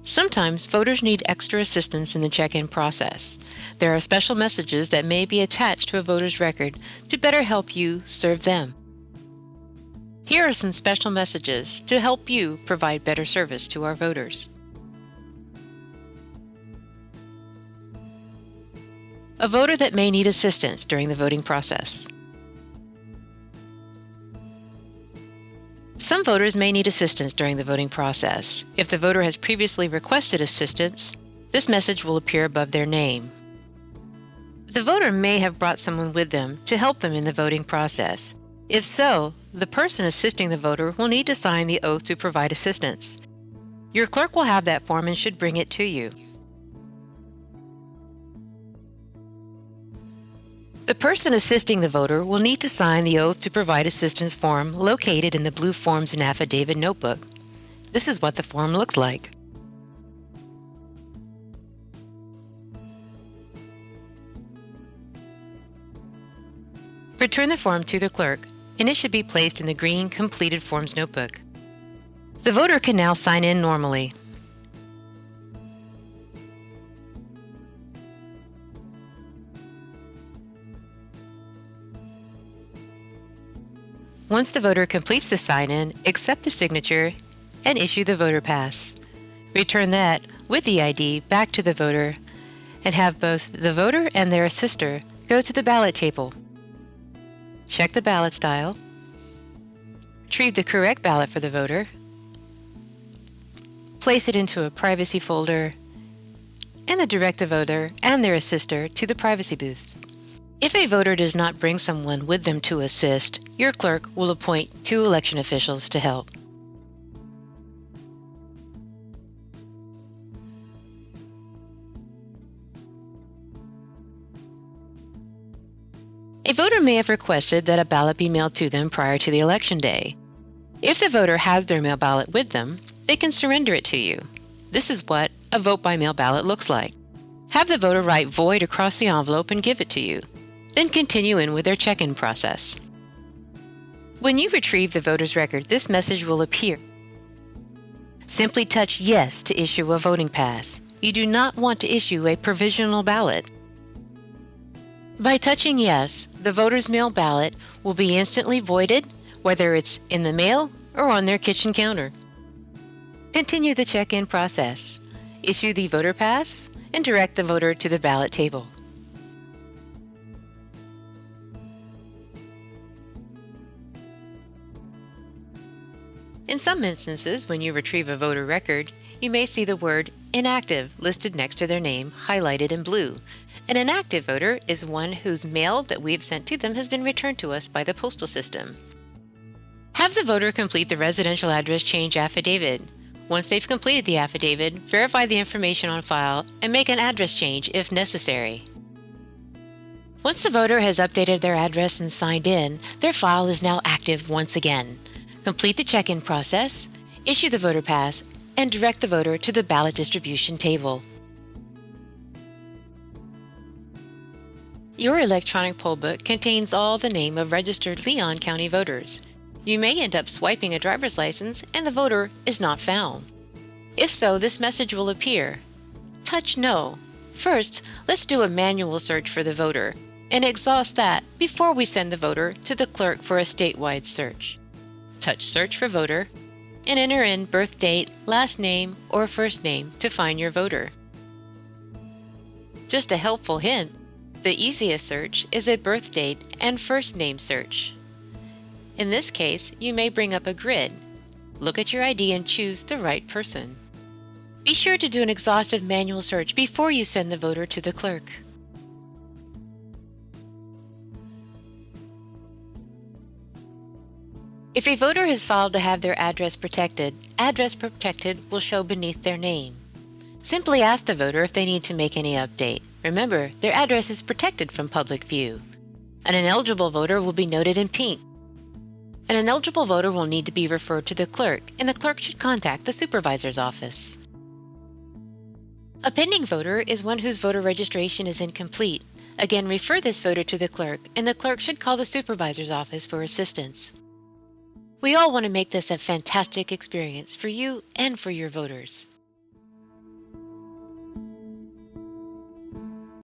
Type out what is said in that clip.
Sometimes voters need extra assistance in the check-in process. There are special messages that may be attached to a voter's record to better help you serve them. Here are some special messages to help you provide better service to our voters. A voter that may need assistance during the voting process. Some voters may need assistance during the voting process. If the voter has previously requested assistance, this message will appear above their name. The voter may have brought someone with them to help them in the voting process. If so, the person assisting the voter will need to sign the oath to provide assistance. Your clerk will have that form and should bring it to you. The person assisting the voter will need to sign the Oath to Provide Assistance form located in the blue Forms and Affidavit notebook. This is what the form looks like. Return the form to the clerk, and it should be placed in the green Completed Forms notebook. The voter can now sign in normally. Once the voter completes the sign-in, accept the signature and issue the voter pass. Return that with the ID back to the voter and have both the voter and their assister go to the ballot table. Check the ballot style, retrieve the correct ballot for the voter, place it into a privacy folder, and then direct the voter and their assister to the privacy booths. If a voter does not bring someone with them to assist, your clerk will appoint 2 election officials to help. A voter may have requested that a ballot be mailed to them prior to the election day. If the voter has their mail ballot with them, they can surrender it to you. This is what a vote-by-mail ballot looks like. Have the voter write "void" across the envelope and give it to you. Then continue in with their check-in process. When you retrieve the voter's record, this message will appear. Simply touch "Yes" to issue a voting pass. You do not want to issue a provisional ballot. By touching "Yes," the voter's mail ballot will be instantly voided, whether it's in the mail or on their kitchen counter. Continue the check-in process. Issue the voter pass and direct the voter to the ballot table. In some instances, when you retrieve a voter record, you may see the word "inactive" listed next to their name, highlighted in blue. An inactive voter is one whose mail that we have sent to them has been returned to us by the postal system. Have the voter complete the residential address change affidavit. Once they've completed the affidavit, verify the information on file and make an address change if necessary. Once the voter has updated their address and signed in, their file is now active once again. Complete the check-in process, issue the voter pass, and direct the voter to the ballot distribution table. Your electronic poll book contains all the name of registered Leon County voters. You may end up swiping a driver's license and the voter is not found. If so, this message will appear. Touch "No." First, let's do a manual search for the voter and exhaust that before we send the voter to the clerk for a statewide search. Touch "Search for Voter" and enter in birth date, last name, or first name to find your voter. Just a helpful hint, the easiest search is a birth date and first name search. In this case, you may bring up a grid. Look at your ID and choose the right person. Be sure to do an exhaustive manual search before you send the voter to the clerk. If a voter has filed to have their address protected will show beneath their name. Simply ask the voter if they need to make any update. Remember, their address is protected from public view. An ineligible voter will be noted in pink. An ineligible voter will need to be referred to the clerk, and the clerk should contact the supervisor's office. A pending voter is one whose voter registration is incomplete. Again, refer this voter to the clerk, and the clerk should call the supervisor's office for assistance. We all want to make this a fantastic experience for you and for your voters.